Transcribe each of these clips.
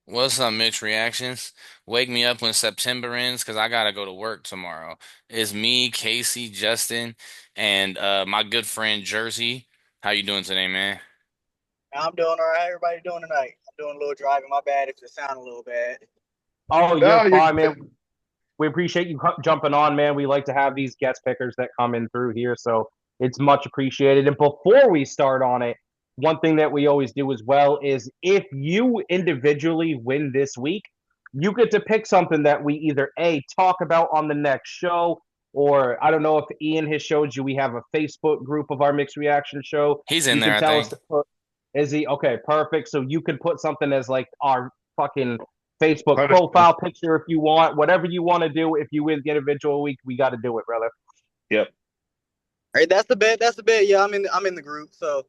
What's up, mixed reactions? Wake me up when September ends because I gotta go to work tomorrow. It's me, Casey, Justin, and my good friend Jersey. How you doing today, man? I'm doing all right. Everybody doing tonight? I'm doing a little driving. My bad if it sound a little bad. Oh, No, you're you're fine, man. good. We appreciate you jumping on, man. We like to have these guest pickers that come in through here, so it's much appreciated. And before we start on it, one thing that we always do as well is if you individually win this week, you get to pick something that we either A, talk about on the next show, or I don't know if Ian has showed you, we have a Facebook group of our mixed reaction show. He's in You there, can I tell us think. to put, is he okay? Perfect. So you can put something as like our fucking Facebook 100%. profile picture if you want, whatever you want to do. If you win the individual week, we got to do it, brother. Yep. All right, that's the bet. That's the bet. Yeah, I'm in the group. So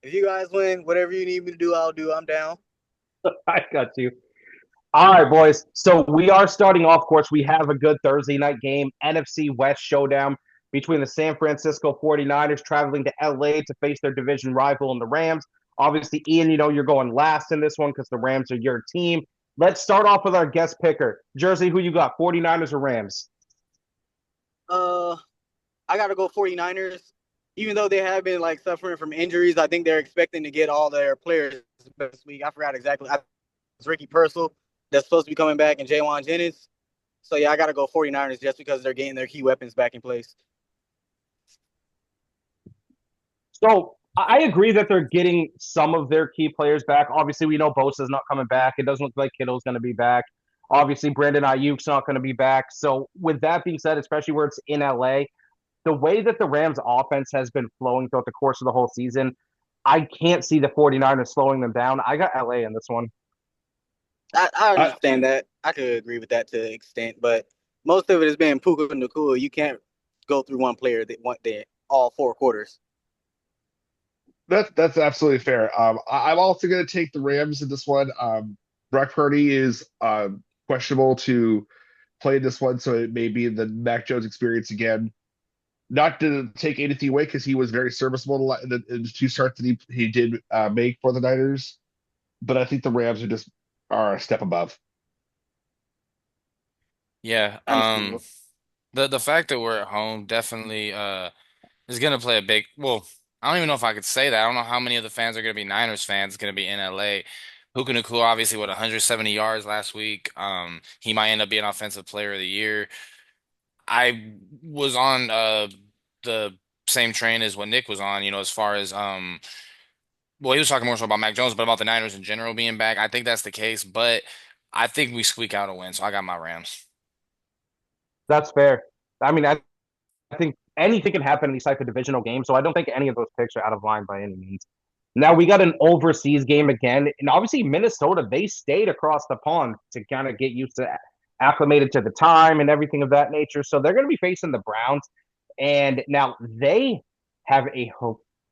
if you guys win, whatever you need me to do, I'll do. I'm down. I got you. All right, boys. So we are starting off. Of course, we have a good Thursday night game, NFC West showdown between the San Francisco 49ers traveling to LA to face their division rival in the Rams. Obviously, Ian, you're going last in this one because the Rams are your team. Let's start off with our guest picker. Jersey, who you got, 49ers or Rams? Uh, I gotta go 49ers. Even though they have been like suffering from injuries, I think they're expecting to get all their players this week. I forgot exactly. It's Ricky Purcell that's supposed to be coming back and Jaywan Jennings. So yeah, I gotta go 49ers just because they're getting their key weapons back in place. So I agree that they're getting some of their key players back. Obviously, we know Bosa's not coming back. It doesn't look like Kittle's going to be back. Obviously, Brandon Ayuk's not going to be back. So with that being said, especially where it's in LA, the way that the Rams offense has been flowing throughout the course of the whole season, I can't see the 49ers slowing them down. I got LA in this one. I I, understand that. I could agree with that to an extent, but most of it has been Puka Nacua. You can't go through one player that want that all 4 quarters. that's absolutely fair. I'm also going to take the Rams in this one. Brock Purdy is questionable to play this one, so it may be the Mac Jones experience again. Not to take anything away because he was very serviceable in the two starts that he did make for the Niners, but I think the Rams are a step above. Yeah. Understandable. The fact that we're at home definitely is gonna play a big. Well, I don't even know if I could say that. I don't know how many of the fans are gonna be Niners fans. Gonna be in LA. Puka Nacua obviously with 170 yards last week. He might end up being Offensive Player of the Year. I was on the same train as what Nick was on, as far as well, he was talking more so about Mac Jones, but about the Niners in general being back. I think that's the case, but I think we squeak out a win, so I got my Rams. That's fair. I mean, I think anything can happen in these type of divisional games, so I don't think any of those picks are out of line by any means. Now we got an overseas game again, and obviously Minnesota, they stayed across the pond to kind of get used to acclimated to the time and everything of that nature. So they're going to be facing the Browns, and now they have a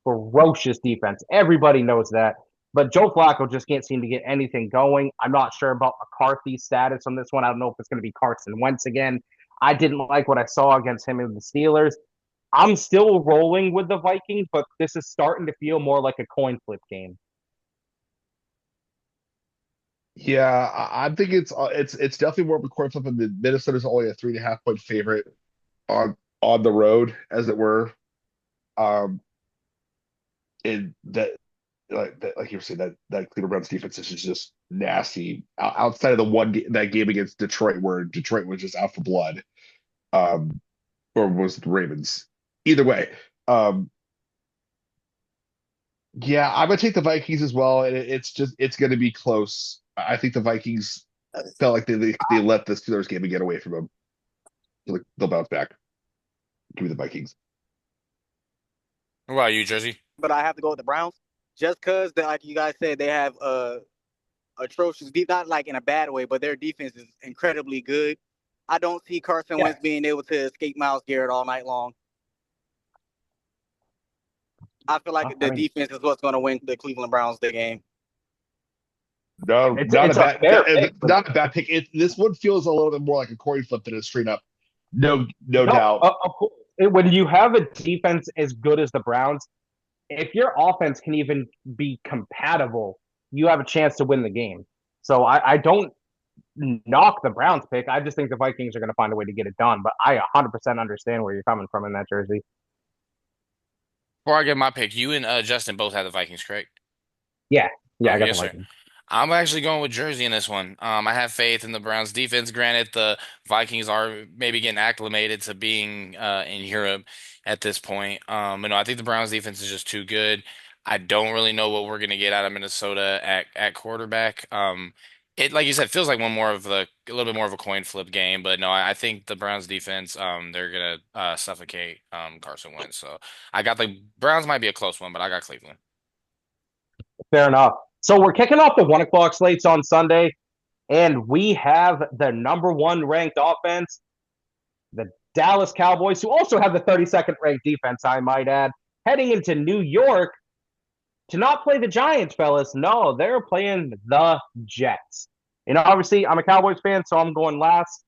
ferocious defense. Everybody knows that. But Joe Flacco just can't seem to get anything going. I'm not sure about McCarthy's status on this one. I don't know if it's going to be Carson Wentz again. I didn't like what I saw against him in the Steelers. I'm still rolling with the Vikings, but this is starting to feel more like a coin flip game. Yeah, I think it's definitely more of a coin flip, and the Minnesota's only a 3.5 point favorite on the road, as it were. Um, and like you were saying, that Cleveland Browns defense is just nasty. Outside of the that game against Detroit, where Detroit was just out for blood, um, or was it the Ravens? Either way, um, yeah, I'm gonna take the Vikings as well, and it's gonna be close. I think the Vikings felt like they let the Steelers game and get away from them. They'll bounce back. Give me the Vikings. What about you, Jersey? But I have to go with the Browns just because, like you guys said, they have atrocious deep, not like in a bad way, but their defense is incredibly good. I don't see Carson Yeah, Wentz being able to escape Miles Garrett all night long. I feel like I the mean, defense is what's going to win the Cleveland Browns the game. No, it's a fair pick, but not a bad pick. This one feels a little bit more like a coin flip than a straight up. No no, doubt. of course. When you have a defense as good as the Browns, if your offense can even be compatible you have a chance to win the game. So I don't knock the Browns pick. I just think the Vikings are going to find a way to get it done. But I 100% understand where you're coming from in that jersey. Before I get my pick, you and Justin both had the Vikings, correct? Yeah, yeah, I Okay, got the yes, sir. Vikings. I'm actually going with Jersey in this one. I have faith in the Browns defense. Granted, the Vikings are maybe getting acclimated to being in Europe at this point. But no, I think the Browns defense is just too good. I don't really know what we're gonna get out of Minnesota at quarterback. It like you said feels like one more of the a little bit more of a coin flip game. But no, I think the Browns defense they're gonna suffocate Carson Wentz. So I got the Browns might be a close one, but I got Cleveland. Fair enough. So we're kicking off the 1 o'clock slates on Sunday, and we have the number one ranked offense, the Dallas Cowboys, who also have the 32nd ranked defense, I might add, heading into New York to not play the Giants, fellas. No, they're playing the Jets. You know, obviously, I'm a Cowboys fan, so I'm going last.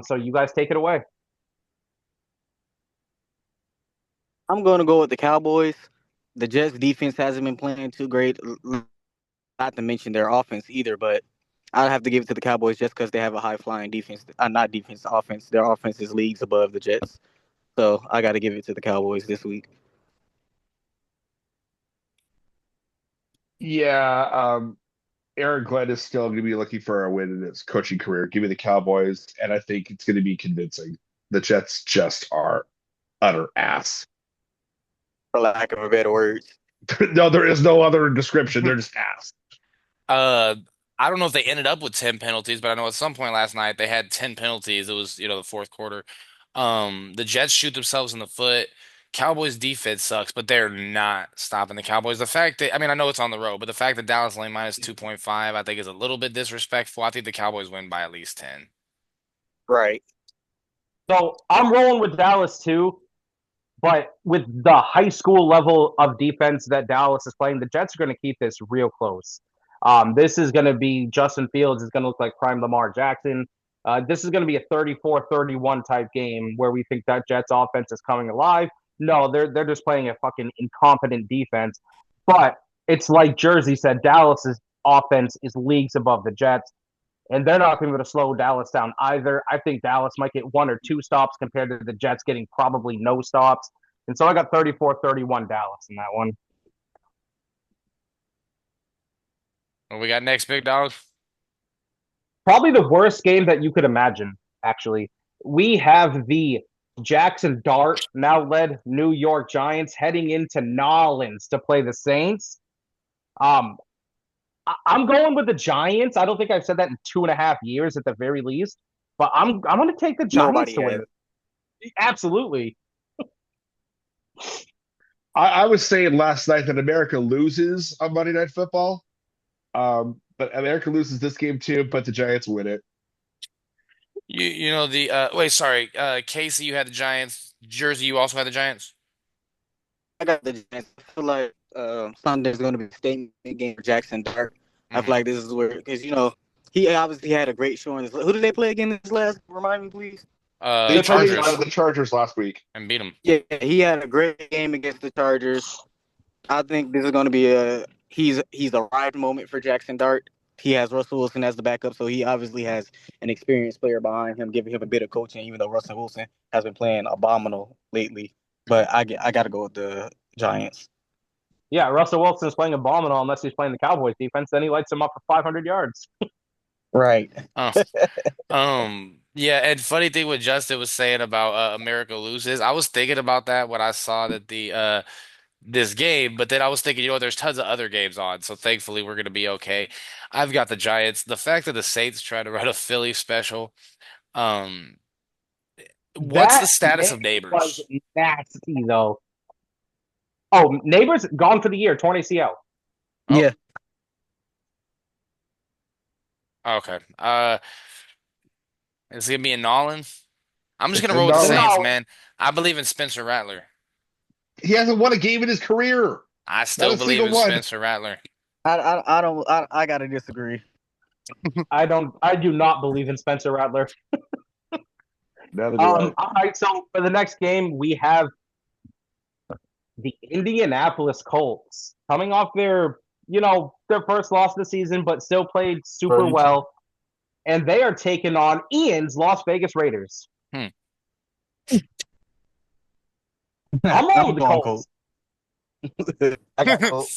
So you guys take it away. I'm going to go with the Cowboys. The Jets defense hasn't been playing too great, not to mention their offense either, but I'd have to give it to the Cowboys just because they have a high flying defense. Not defense, offense. Their offense is leagues above the Jets. So I got to give it to the Cowboys this week. Yeah, Aaron Glenn is still going to be looking for a win in his coaching career. Give me the Cowboys, and I think it's going to be convincing. The Jets just are utter ass. For lack of a better words. No, there is no other description. They're just ass. Uh, I don't know if they ended up with 10 penalties, but I know at some point last night they had 10 penalties. It was, the fourth quarter. The Jets shoot themselves in the foot. Cowboys defense sucks, but they're not stopping the Cowboys. The fact that, I mean, I know it's on the road, but the fact that Dallas lane minus 2.5, I think is a little bit disrespectful. I think the Cowboys win by at least 10. Right. So I'm rolling with Dallas too, but with the high school level of defense that Dallas is playing, the Jets are going to keep this real close. This is going to be Justin Fields is going to look like prime Lamar Jackson. This is going to be a 34-31 type game where we think that Jets offense is coming alive. No, they're just playing a fucking incompetent defense. But it's like Jersey said, Dallas's offense is leagues above the Jets, and they're not going to be able to slow Dallas down either. I think Dallas might get 1 or 2 stops compared to the Jets getting probably no stops. And so I got 34-31 Dallas in that one. What we got next, big dog? Probably the worst game that you could imagine, actually. We have the Jackson Dart, now led New York Giants, heading into Nolans to play the Saints. Um, I'm going with the Giants. I don't think I've said that in 2.5 years at the very least, but I'm going to take the Giants Nobody to has. win. Absolutely. I was saying last night that America loses on Monday Night Football. But America loses this game too, but the Giants win it. You know the wait, sorry, Casey, you had the Giants. Jersey, you also had the Giants. I got the Giants. I feel like Sunday's going to be a statement game for Jackson Dart. I feel Hmm. like this is where, because, he obviously had a great showing. Who did they play again this last? Remind me, please. They played Chargers the Chargers last week. and beat them. Yeah, he had a great game against the Chargers. I think this is going to be he's a ride moment for Jackson Dart. He has Russell Wilson as the backup, so he obviously has an experienced player behind him, giving him a bit of coaching, even though Russell Wilson has been playing abominable lately. But I got to go with the Giants. Yeah, Russell Wilson's playing abominable unless he's playing the Cowboys defense. Then he lights them up for 500 yards. Right. Oh, yeah, and funny thing what Justin was saying about America loses, I was thinking about that when I saw that the this game, but then I was thinking, there's tons of other games on, so thankfully we're gonna be okay. I've got the Giants. The fact that the Saints try to run a Philly special, um, what's the That status game of was Neighbors? nasty, though. Oh, Neighbors gone for the year, torn ACL. Oh, Yeah. okay. Is it gonna be in Nolan? I'm just It's gonna in roll with the Saints, Nolan. man. I believe in Spencer Rattler. He hasn't won a game in his career. I Not still a believe single in one. Spencer Rattler. I don't. I got to disagree. I do not believe in Spencer Rattler. Neither do I. All right, so for the next game, we have the Indianapolis Colts coming off their their first loss of the season, but still played super Bro, well. And they are taking on Ian's Las Vegas Raiders. Hmm. I'm rolling I'm with the going Colt. Colts. I got Colt.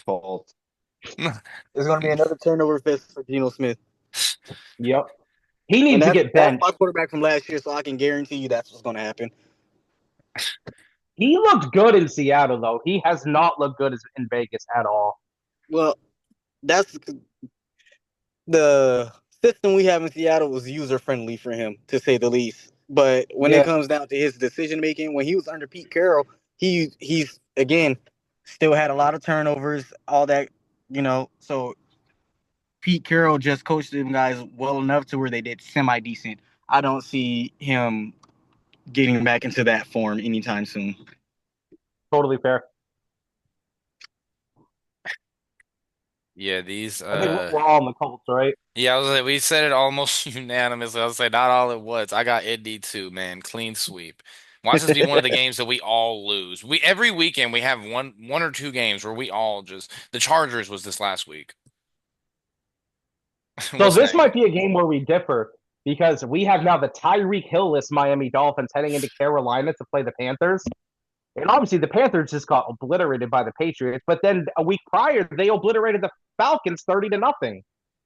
Fault. It's going to be another turnover fest for Geno Smith. Yep. He And needs to get that's my benched. quarterback from last year, so I can guarantee you that's what's going to happen. He looked good in Seattle, though. He has not looked good in Vegas at all. Well, that's the system we have in Seattle was user friendly for him, to say the least. But when it Yeah, comes down to his decision making, when he was under Pete Carroll, he's again still had a lot of turnovers, all that, So Pete Carroll just coached them guys well enough to where they did semi decent. I don't see him getting back into that form anytime soon. totally fair. Yeah, these I think we're all on the Colts, right? yeah, I was like, we said it almost unanimously. I was like, not all at once. I got Indy too, man. Clean sweep. Watch this be one of the games that we all lose. We every weekend we have one or two games where we all just the Chargers was this last week. So What's this next? might be a game where we differ because we have now the Tyreek Hill-less Miami Dolphins heading into Carolina to play the Panthers. And obviously, the Panthers just got obliterated by the Patriots. But then a week prior, they obliterated the Falcons 30-0.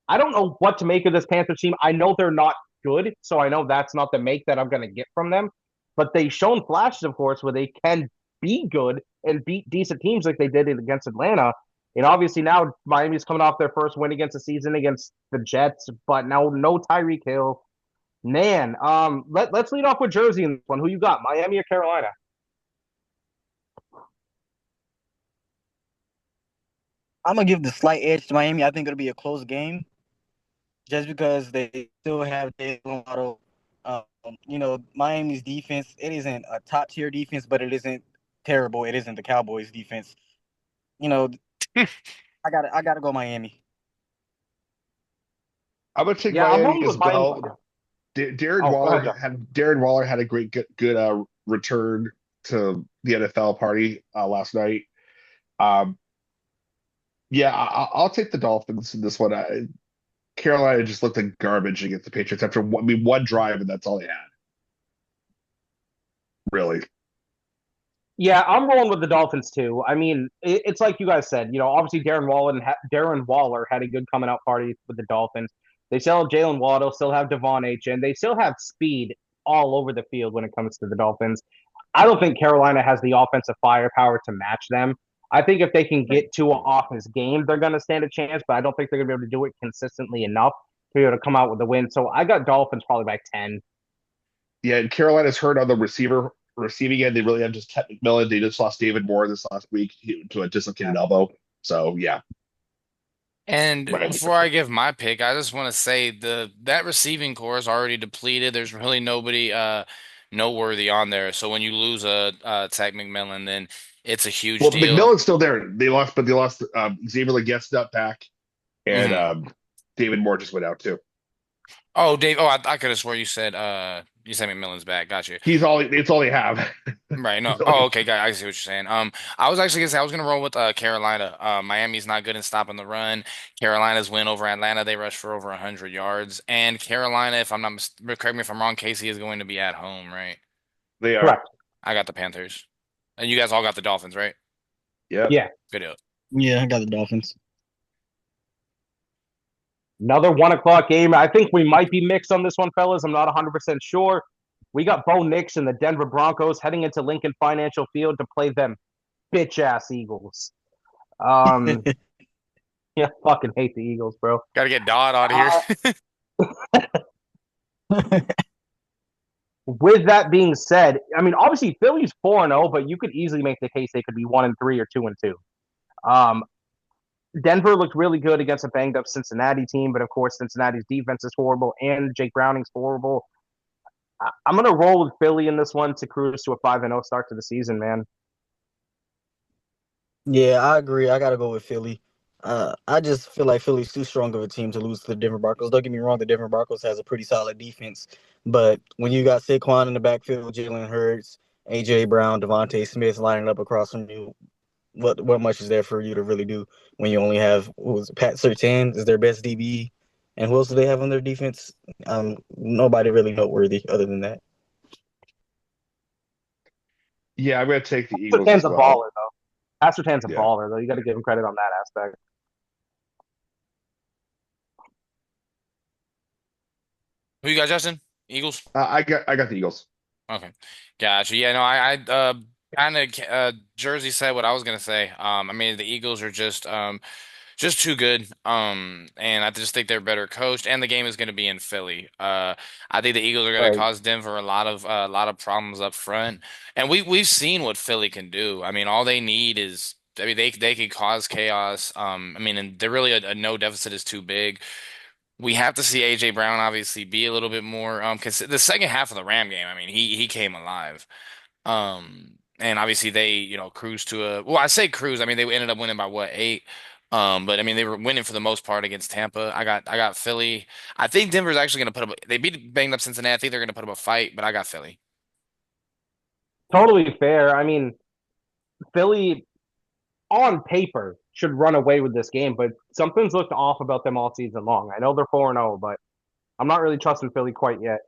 I don't know what to make of this Panthers team. I know they're not good, so I know that's not the make that I'm going to get from them. But they've shown flashes, of course, where they can be good and beat decent teams like they did against Atlanta. And obviously now Miami's coming off their first win against the season against the Jets, but now no Tyreek Hill. Man, let's lead off with Jersey in this one. Who you got, Miami or Carolina? I'm gonna give the slight edge to Miami. I think it'll be a close game, just because they still have Jalen Waddle. Miami's defense, it isn't a top tier defense, but it isn't terrible. It isn't the Cowboys defense. You know, I gotta go Miami. I'm gonna take Yeah, I'm Miami rolling as with Miami. well. Darren Oh, go Waller ahead, John. had a great good return to the NFL party last night. Um, yeah, I'll take the Dolphins in this one. Carolina just looked like garbage against the Patriots after one drive, and that's all they had. Really. Yeah, I'm rolling with the Dolphins too. I mean, it's like you guys said. Obviously Darren Waller had a good coming out party with the Dolphins. They still have Jalen Waddle, still have Devon Achane. They still have speed all over the field when it comes to the Dolphins. I don't think Carolina has the offensive firepower to match them. I think if they can get to an offense game, they're going to stand a chance, but I don't think they're going to be able to do it consistently enough to be able to come out with a win. So I got Dolphins probably by 10. Yeah, and Carolina's hurt on the receiving end. They really have just kept McMillan. They just lost David Moore this last week to a dislocated elbow. So yeah, And Miami for before I sure. give my pick, I just want to say that receiving core is already depleted. There's really nobody noteworthy on there. So when you lose a Tech McMillan, then it's a huge Well, deal. McMillan's still there. They lost Xavier Leggett's not back, and Mhm. David Moore just went out too. Oh, Dave. Oh, I could have swore you said McMillan's back. Got you. He's all. It's all they have. Right. No. He's all Oh, they okay. I see what you're saying. I was actually gonna say I was gonna roll with Carolina. Miami's not good in stopping the run. Carolina's win over Atlanta. They rushed for over 100 yards. And Carolina, if I'm not correct me if I'm wrong, Casey is going to be at home, right? they are. Correct. I got the Panthers. And you guys all got the Dolphins, right? Yep. Yeah. Good deal. Yeah, I got the Dolphins. Another 1 o'clock game. I think we might be mixed on this one, fellas. I'm not 100% sure. We got Bo Nix and the Denver Broncos heading into Lincoln Financial Field to play them bitch ass Eagles. Um, yeah, fucking hate the Eagles, bro. Got to get Dodd out of here. Uh, with that being said, I mean, obviously Philly's 4-0, but you could easily make the case they could be 1-3 or 2-2. Um, Denver looked really good against a banged up Cincinnati team, but of course Cincinnati's defense is horrible and Jake Browning's horrible. I'm gonna roll with Philly in this one to cruise to a 5-0 start to the season, man. Yeah, I agree. I gotta go with Philly. I just feel like Philly's too strong of a team to lose to the Denver Broncos. Don't get me wrong, the Denver Broncos has a pretty solid defense, but when you got Saquon in the backfield, Jalen Hurts, AJ Brown, Devontae Smith lining up across from you, what much is there for you to really do when you only have what was it, Pat Surtain is their best DB, and who else do they have on their defense? Nobody really noteworthy other than that. Yeah, I'm gonna take the Eagles Surtain's as a well. baller though. Pat Surtain's a Yeah. baller though. You got to give him credit on that aspect. Who you got, Justin? Eagles? I got the Eagles. Okay. Gotcha. Yeah, no, I kind of Jersey said what I was gonna say. I mean the Eagles are just too good. And I just think they're better coached, and the game is going to be in Philly. I think the Eagles are going to Right. cause Denver a lot of problems up front, and we've seen what Philly can do. I mean, all they need is. I mean, they can cause chaos. I mean, and they're really a no deficit is too big. We have to see AJ Brown obviously be a little bit more. Cause the second half of the Ram game, I mean, he came alive. And obviously they, cruised to a, well, I say cruise. I mean, they ended up winning by what, 8? But I mean, they were winning for the most part against Tampa. I got Philly. I think Denver's actually going to put up, they beat banged up Cincinnati. I think they're going to put up a fight, but I got Philly. Totally fair. I mean, Philly on paper should run away with this game, but something's looked off about them all season long. I know they're 4-0, but I'm not really trusting Philly quite yet.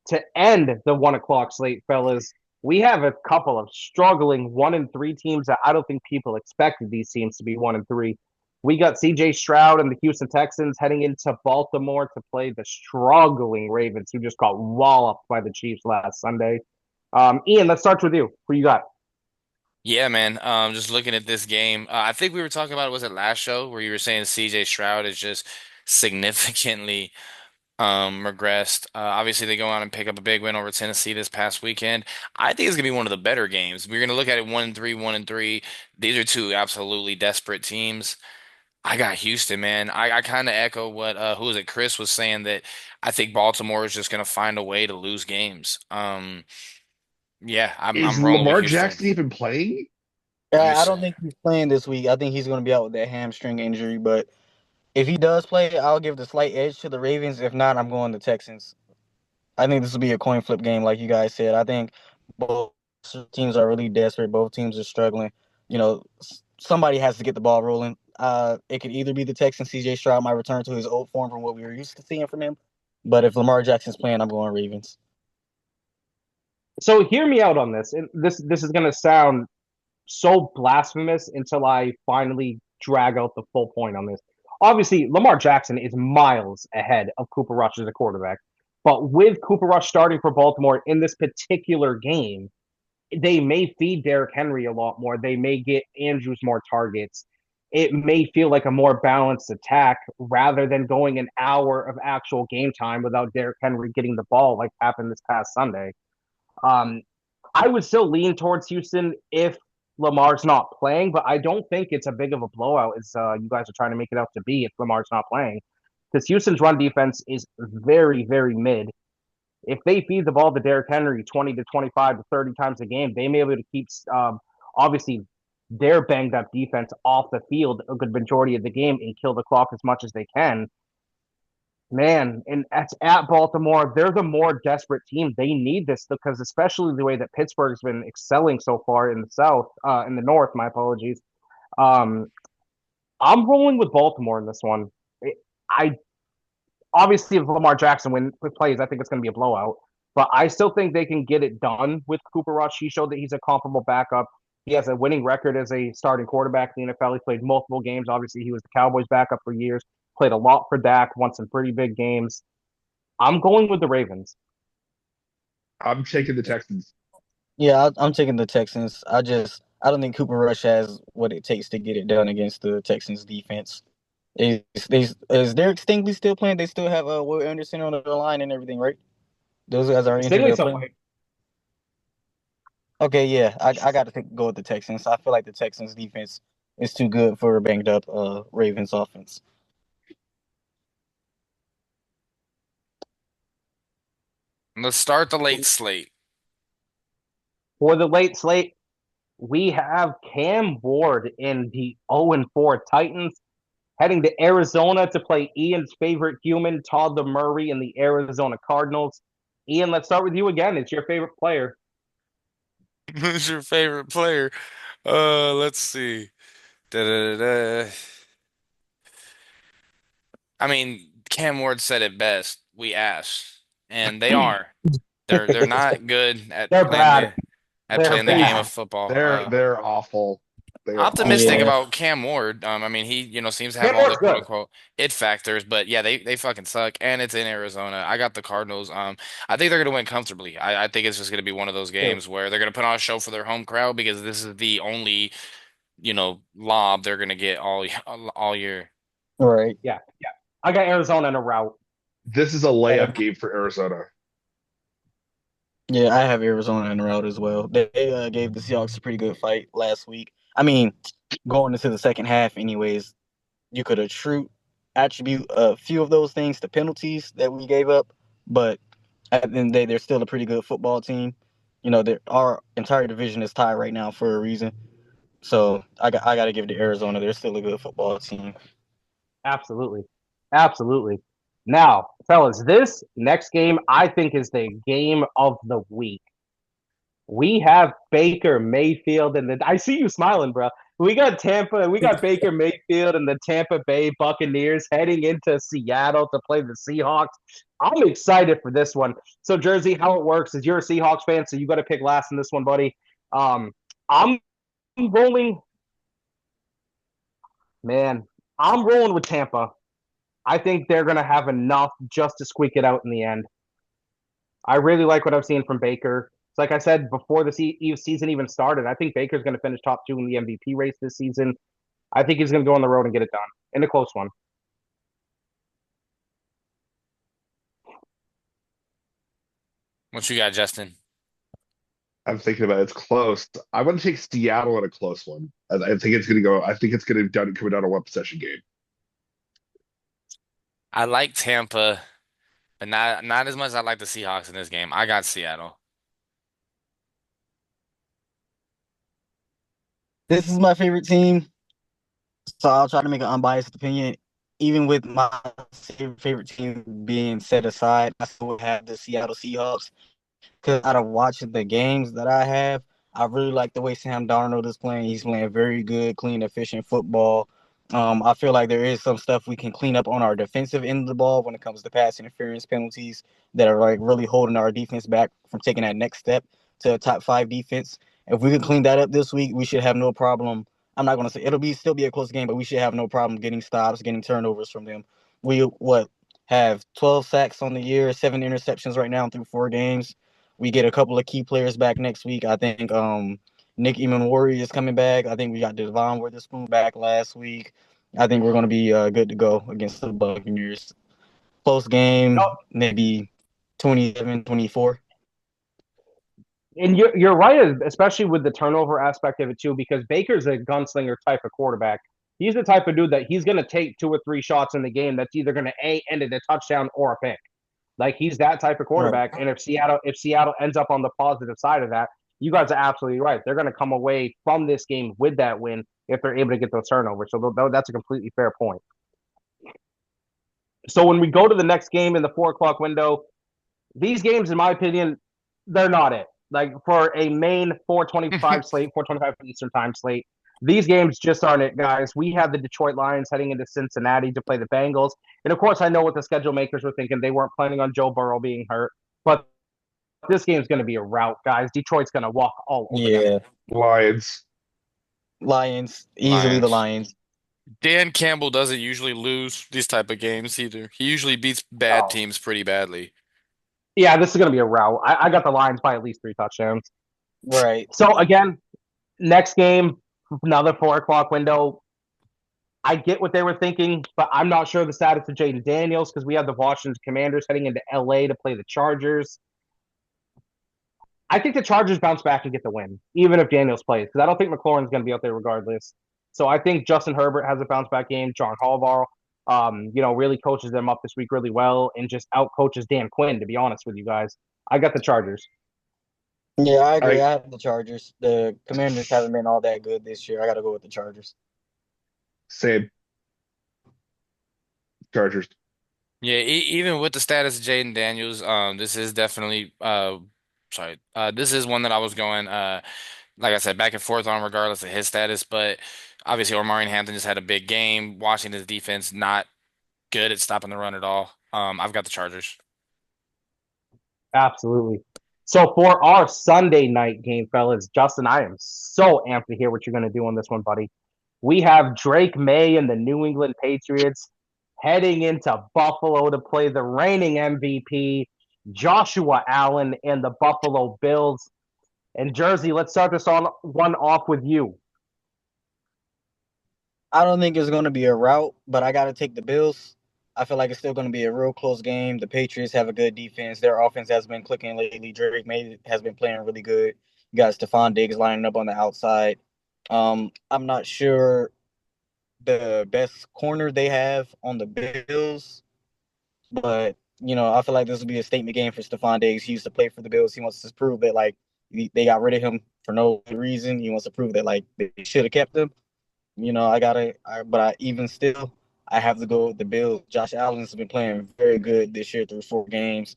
To end the 1 o'clock slate, fellas, we have a couple of struggling 1-3 teams that I don't think people expected these teams to be 1-3. We got CJ Stroud and the Houston Texans heading into Baltimore to play the struggling Ravens, who just got walloped by the Chiefs last Sunday. Ian, let's start with you. Who you got? Yeah, man. Just looking at this game, I think we were talking about, was it last show where you were saying CJ Stroud is just significantly regressed. Obviously, they go out and pick up a big win over Tennessee this past weekend. I think it's gonna be one of the better games. We're gonna look at it 1-3, 1-3. These are two absolutely desperate teams. I got Houston, man. I kind of echo what who was it? Chris was saying that I think Baltimore is just gonna find a way to lose games. Yeah, Is I'm rolling with Lamar Houston. Jackson even playing? Let me I see. don't think he's playing this week. I think he's going to be out with that hamstring injury. But if he does play, I'll give the slight edge to the Ravens. If not, I'm going the Texans. I think this will be a coin flip game, like you guys said. I think both teams are really desperate. Both teams are struggling. Somebody has to get the ball rolling. It could either be the Texans. CJ Stroud might return to his old form from what we were used to seeing from him. But if Lamar Jackson's playing, I'm going Ravens. So hear me out on this. And this is gonna sound so blasphemous until I finally drag out the full point on this. Obviously, Lamar Jackson is miles ahead of Cooper Rush as a quarterback. But with Cooper Rush starting for Baltimore in this particular game, they may feed Derrick Henry a lot more. They may get Andrews more targets. It may feel like a more balanced attack rather than going an hour of actual game time without Derrick Henry getting the ball like happened this past Sunday. Um, I would still lean towards Houston if Lamar's not playing, but I don't think it's a big of a blowout as you guys are trying to make it out to be if Lamar's not playing. Because Houston's run defense is very, very mid. If they feed the ball to Derrick Henry 20 to 25 to 30 times a game, they may be able to keep, obviously, their banged up defense off the field a good majority of the game and kill the clock as much as they can. Man, and that's at Baltimore. They're the more desperate team. They need this because, especially the way that Pittsburgh's been excelling so far in the South, in the North. My apologies. Um, I'm rolling with Baltimore in this one. I obviously, if Lamar Jackson plays, I think it's going to be a blowout. But I still think they can get it done with Cooper Rush. He showed that he's a comparable backup. He has a winning record as a starting quarterback in the NFL. He played multiple games. Obviously, he was the Cowboys' backup for years. Played a lot for Dak. Won some pretty big games. I'm going with the Ravens. I'm taking the Texans. Yeah, I'm taking the Texans. I don't think Cooper Rush has what it takes to get it done against the Texans defense. Is Derek Stingley still playing? They still have Will Anderson on the line and everything, right? Those guys are injured. Stingley's They're still playing. playing. Okay, yeah, I got to go with the Texans. I feel like the Texans defense is too good for a banged up Ravens offense. Let's start the late slate. For the late slate, we have Cam Ward in the 0-4 Titans heading to Arizona to play Ian's favorite human, Todd Murray, in the Arizona Cardinals. Ian, let's start with you again. It's your favorite player. Who's your favorite player? Let's see. Da-da-da-da. I mean, Cam Ward said it best. We asked, and they are. They're not good at They're bad. They're playing the game of bad. football. They're awful. They are Optimistic Yeah. awful. about Cam Ward. I mean, he seems to have Cam all the Ward's quote good. unquote it factors, but yeah, they fucking suck, and it's in Arizona. I got the Cardinals. I think they're gonna win comfortably. I think it's just gonna be one of those Too. games where they're gonna put on a show for their home crowd because this is the only lob they're gonna get all year. Right. Yeah, yeah. I got Arizona in a route. This is a layup game for Arizona. Yeah, I have Arizona in the route as well. They gave the Seahawks a pretty good fight last week. I mean, going into the second half, anyways, you could attribute a few of those things to penalties that we gave up, but at the end of the day, they're still a pretty good football team. Our entire division is tied right now for a reason. So I got to give it to Arizona. They're still a good football team. Absolutely. Absolutely. Now, fellas, this next game I think is the game of the week. We have Baker Mayfield and I see you smiling, bro. We got Tampa, we got Baker Mayfield and the Tampa Bay Buccaneers heading into Seattle to play the Seahawks. I'm excited for this one. So, Jersey, how it works is you're a Seahawks fan, so you got to pick last in this one, buddy. I'm rolling, man. I'm rolling with Tampa. I think they're going to have enough just to squeak it out in the end. I really like what I've seen from Baker. It's like I said before the season even started. I think Baker's going to finish top two in the MVP race this season. I think he's going to go on the road and get it done in a close one. What you got, Justin? I'm thinking about it. It's close. I want to take Seattle in a close one. I think it's going to go. I think it's going to come down to one possession game. I like Tampa, but not as much as I like the Seahawks in this game. I got Seattle. This is my favorite team, so I'll try to make an unbiased opinion. Even with my favorite team being set aside, I still would have the Seattle Seahawks. Because out of watching the games that I have, I really like the way Sam Darnold is playing. He's playing very good, clean, efficient football. I feel like there is some stuff we can clean up on our defensive end of the ball when it comes to pass interference penalties that are like really holding our defense back from taking that next step to a top five defense. If we can clean that up this week, we should have no problem. I'm not going to say it'll be still be a close game, but we should have no problem getting stops, getting turnovers from them. We what have 12 sacks on the year, 7 interceptions right now through 4 games. We get a couple of key players back next week. I think Nick Emanwari is coming back. I think we got Devon Witherspoon back last week. I think we're going to be good to go against the Buccaneers. Close No, game, maybe 27-24. and you're right, especially with the turnover aspect of it too, because Baker's a gunslinger type of quarterback. He's the type of dude that he's going to take 2 or 3 shots in the game that's either going to end in a touchdown or a pick. Like he's that type of Right. quarterback. And if Seattle ends up on the positive side of that, you guys are absolutely right. They're going to come away from this game with that win if they're able to get those turnovers. So that's a completely fair point. So when we go to the next game in the 4 o'clock window, these games, in my opinion, they're not it. Like for a main 425 slate, 425 Eastern time slate, these games just aren't it, guys. We have the Detroit Lions heading into Cincinnati to play the Bengals. And of course, I know what the schedule makers were thinking. They weren't planning on Joe Burrow being hurt. But this game's going to be a rout, guys. Detroit's going to walk all over them. Yeah. Lions. Lions, easily the Lions. Lions. Dan Campbell doesn't usually lose these type of games either. He usually beats bad Oh. teams pretty badly. Yeah, this is going to be a rout. I got the Lions by at least 3 touchdowns. Right. So again, next game, another 4 o'clock window. I get what they were thinking, but I'm not sure the status of Jaden Daniels because we have the Washington Commanders heading into LA to play the Chargers. I think the Chargers bounce back and get the win, even if Daniels plays, because I don't think McLaurin's going to be out there regardless. So I think Justin Herbert has a bounce back game. John Harbaugh, really coaches them up this week really well and just out coaches Dan Quinn. To be honest with you guys, I got the Chargers. Yeah, I All agree. right, I have the Chargers. The Commanders haven't been all that good this year. I got to go with the Chargers. same. Chargers. Yeah, even with the status of Jaden Daniels, this is definitely this is one that I was going. like I said, back and forth on regardless of his status. But obviously, Omarion Hampton just had a big game. Washington's defense not good at stopping the run at all. I've got the Chargers. Absolutely. So for our Sunday night game, fellas, Justin, I am so amped to hear what you're going to do on this one, buddy. We have Drake May and the New England Patriots heading into Buffalo to play the reigning MVP, Joshua Allen, and the Buffalo Bills. And Jersey, let's start this on one off with you. I don't think it's going to be a rout, but I got to take the Bills. I feel like it's still going to be a real close game. The Patriots have a good defense. Their offense has been clicking lately. Drake May has been playing really good. You got Stephon Diggs lining up on the outside. I'm not sure the best corner they have on the Bills, but I feel like this will be a statement game for Stephon Diggs. He used to play for the Bills. He wants to prove that like they got rid of him for no reason. He wants to prove that like they should have kept him. But I even still, I have to go with the Bills. Josh Allen's been playing very good this year through 4 games.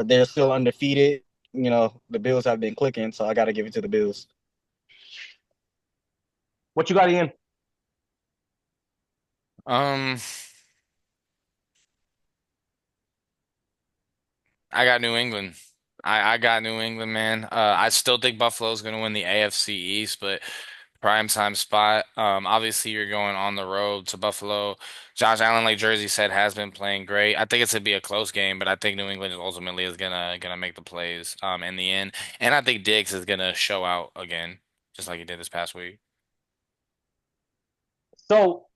They're still undefeated. The Bills have been clicking, so I got to give it to the Bills. What you got, Ian? Um, I got New England. I got New England, man. I still think Buffalo's going to win the AFC East, but prime time spot. Obviously you're going on the road to Buffalo. Josh Allen, like Jersey said, has been playing great. I think it's gonna be a close game, but I think New England ultimately is gonna make the plays in the end. And I think Diggs is gonna show out again, just like he did this past week. So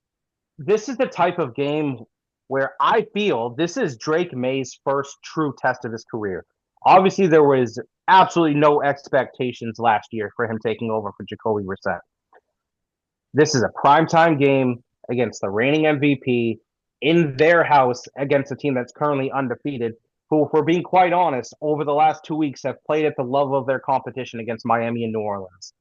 this is the type of game where I feel this is Drake May's first true test of his career. Obviously, there was absolutely no expectations last year for him taking over for Jacoby Brissett. This is a primetime game against the reigning MVP in their house against a team that's currently undefeated, who, if we're being quite honest, over the last 2 weeks have played at the level of their competition against Miami and New Orleans.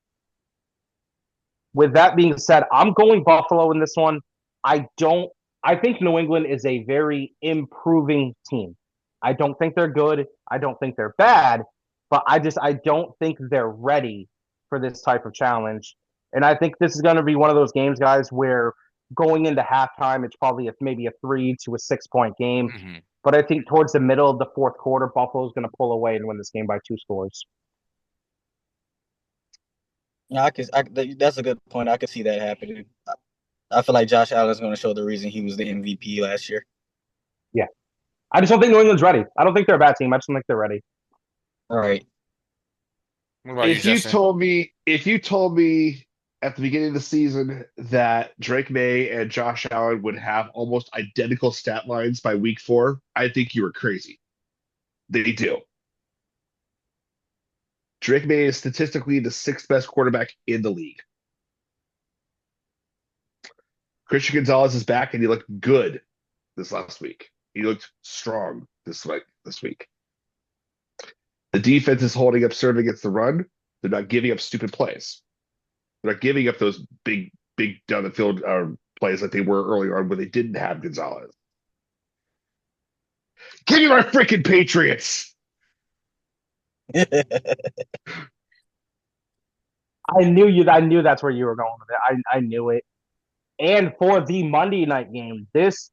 With that being said, I'm going Buffalo in this one. I don't. I think New England is a very improving team. I don't think they're good. I don't think they're bad, but I don't think they're ready for this type of challenge. And I think this is going to be one of those games, guys, where going into halftime, it's probably maybe a 3 to 6 point game. Hmm. But I think towards the middle of the fourth quarter, Buffalo's going to pull away and win this game by 2 scores. Yeah, that's a good point. I could see that happening. I feel like Josh Allen's going to show the reason he was the MVP last year. Yeah. I just don't think New England's ready. I don't think they're a bad team. I just don't think they're ready. All right. What about you, Justin? If you told me at the beginning of the season that Drake May and Josh Allen would have almost identical stat lines by week 4, I think you were crazy. They do. Drake May is statistically the 6th best quarterback in the league. Christian Gonzalez is back and he looked good this last week. He looked strong this week. The defense is holding up, serving against the run. They're not giving up stupid plays. They're not giving up those big down the field plays like they were earlier on when they didn't have Gonzalez. Give me my freaking Patriots. I knew you. I knew that's where you were going with it. I knew it. And for the Monday night game, this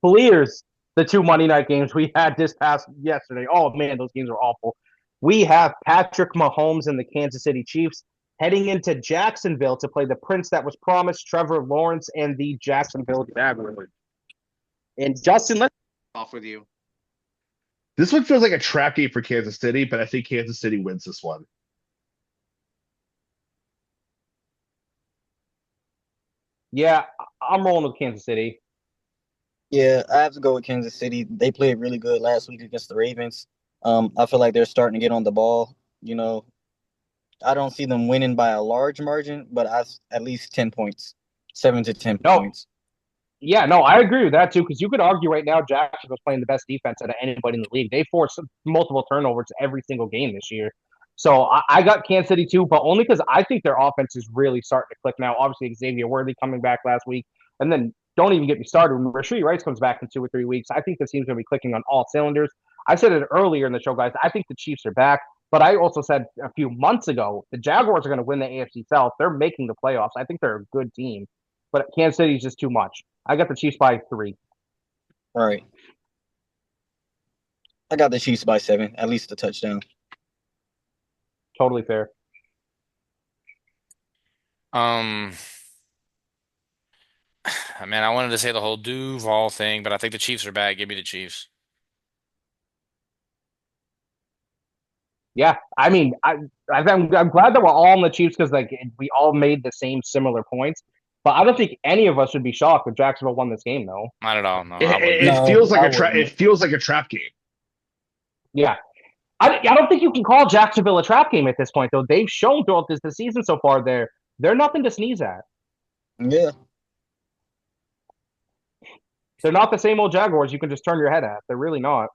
clears the 2 Monday night games we had this past yesterday. Oh man, those games were awful. We have Patrick Mahomes and the Kansas City Chiefs heading into Jacksonville to play the prince that was promised, Trevor Lawrence and the Jacksonville Jaguars. And Justin, let's off with you. This one feels like a trap game for Kansas City, but I think Kansas City wins this one. Yeah, I'm rolling with Kansas City. Yeah, I have to go with Kansas City. They played really good last week against the Ravens. I feel like they're starting to get on the ball. I don't see them winning by a large margin, but at least 10 points, 7 to 10 No, points. yeah, no, I agree with that too. Because you could argue right now Jacksonville's playing the best defense out of anybody in the league. They force multiple turnovers every single game this year. So I got Kansas City too, but only because I think their offense is really starting to click now. Obviously, Xavier Worthy coming back last week, and then don't even get me started when Rashee Rice comes back in 2 or 3 weeks. I think the team's going to be clicking on all cylinders. I said it earlier in the show, guys. I think the Chiefs are back, But I also said a few months ago the Jaguars are going to win the AFC South. They're making the playoffs. I think they're a good team, but Kansas City's just too much. I got the Chiefs by 3. All right. I got the Chiefs by 7, at least a touchdown. Totally fair. Um, man, I wanted to say the whole Duval thing, but I think the Chiefs are back. Give me the Chiefs. Yeah, I mean, I'm glad that we're all on the Chiefs because like we all made the same similar points. But I don't think any of us should be shocked if Jacksonville won this game, though. Not at all. No, It, I wouldn't it, be. it No, feels like I a trap. It wouldn't. feels like a trap game. Yeah, I don't think you can call Jacksonville a trap game at this point, though. They've shown throughout the season so far they're nothing to sneeze at. Yeah. They're not the same old Jaguars you can just turn your head at. They're really not.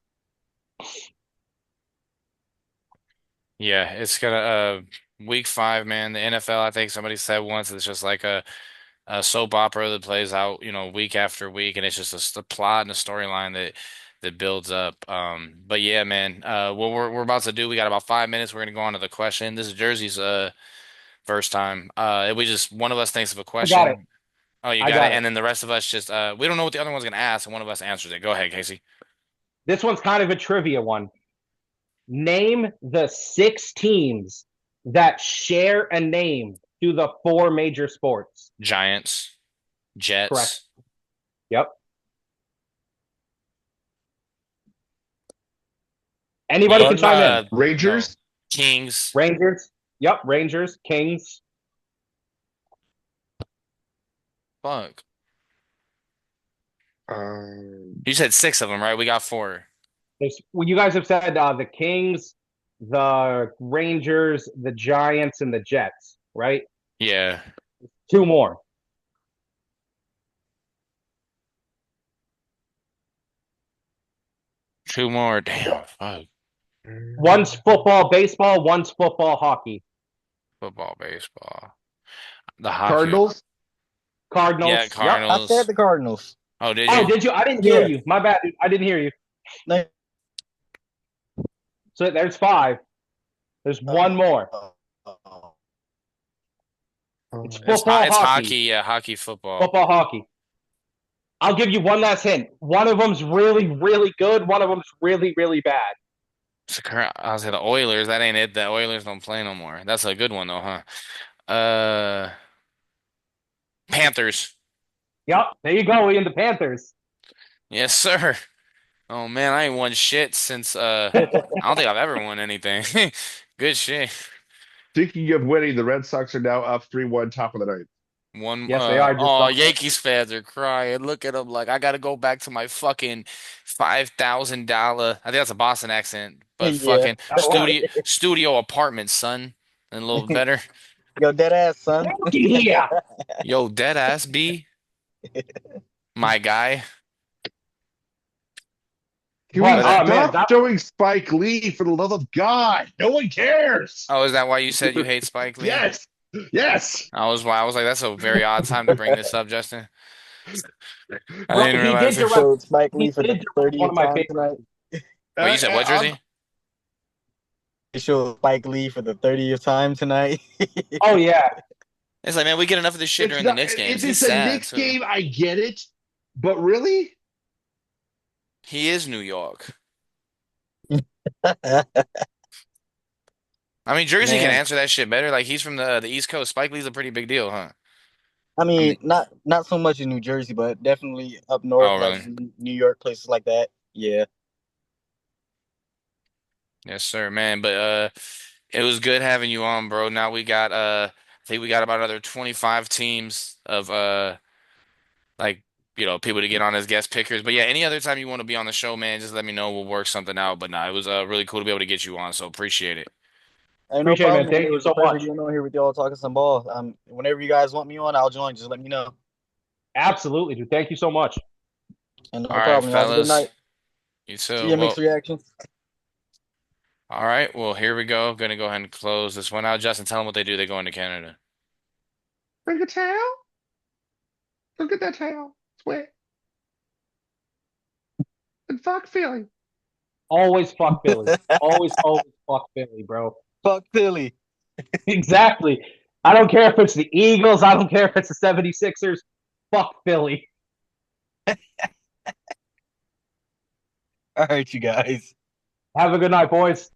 Yeah, it's gonna week 5, man. The NFL, I think somebody said once, it's just like a soap opera that plays out, week after week, and it's just a plot and a storyline that builds up. But yeah, man. What we're about to do, we got about 5 minutes. We're gonna go on to the question. This is Jersey's first time. We just one of us thinks of a I got it. question. Oh, you I got it, got it. and then the rest of us just we don't know what the other one's gonna ask, and one of us answers it. Go ahead, Casey. This one's kind of a trivia one. Name the 6 teams that share a name through the 4 major sports. Giants, Correct. Jets. Yep. Anybody can chime in. No, Rangers. Kings. Rangers. Yep. Rangers. Kings. Fuck. Um, You said 6 of them, right? We got 4. Well, you guys have said the Kings, the Rangers, the Giants, and the Jets, right? Yeah. 2 more. Two more. Damn. Fuck. One's football, baseball. One's football, hockey. Football, baseball. The hockey. Cardinals. Cardinals. Yeah, Yep. I said Cardinals. the Cardinals. Oh, did Oh, you? did you? I didn't hear Yeah. you. My bad. Dude. I didn't hear you. No. So there's 5. There's one more. It's football, It's hockey. hockey. Yeah, hockey, football. Football, hockey. I'll give you one last hint. One of them's really, really good. One of them's really, really bad. I was say the Oilers. That ain't it. The Oilers don't play no more. That's a good one though, huh? Panthers. Yep. There you go, Ian. The Panthers. Yes, sir. Oh man, I ain't won shit since I don't think I've ever won anything. Good shit. Speaking of winning, the Red Sox are now up 3-1, top of the ninth. One Yes, they are. Just oh, don't- Yankees fans are crying. Look at them like I gotta go back to my fucking $5,000. I think that's a Boston accent, but Yeah. fucking That's right. studio apartment, son. And a little better. Yo, dead ass, son. Yeah. Yo, dead ass B. My guy. Can we But, stop man, that- showing Spike Lee for the love of God? No one cares. Oh, is that why you said you hate Spike Lee? Yes. Yes. I was like, that's a very odd time to bring this up, Justin. I Well, didn't he realize did it. direct- Showed Spike Lee for He the did direct 30th one of my time favorites. tonight. Wait, you said what, Jersey? They showed Spike Lee for the 30th time tonight. Oh yeah. It's like, man, we get enough of this shit during the Knicks games. If He's it's a sad, Knicks too. game, I get it. But really? He is New York. I mean, Jersey can Man. answer that shit better. Like, he's from the East Coast. Spike Lee's a pretty big deal, huh? I mean, mean- not so much in New Jersey, but definitely up north, Oh, like really? New York, places like that. Yeah. Yes, sir, man. But it was good having you on, bro. Now we got I think we got about another 25 teams of like people to get on as guest pickers. But yeah, any other time you want to be on the show, man, just let me know. We'll work something out. But nah, it was really cool to be able to get you on. So appreciate it. Hey, no Appreciate it, man. problem. Thank It you was so a pleasure much. getting on here with y'all talking some ball. Whenever you guys want me on, I'll join. Just let me know. Absolutely, dude. Thank you so much. And no All right, problem. Y'all have a good fellas. night. You See too. you Well, mixed reactions. all right. Well, here we go. Gonna go ahead and close this one out. Justin, tell them what they do. They go into Canada. Bring a towel. Look at that towel. It's wet. And fuck Philly. Always fuck Philly. Always fuck Philly, bro. Fuck Philly. Exactly. I don't care if it's the Eagles. I don't care if it's the 76ers. Fuck Philly. All right, you guys. Have a good night, boys.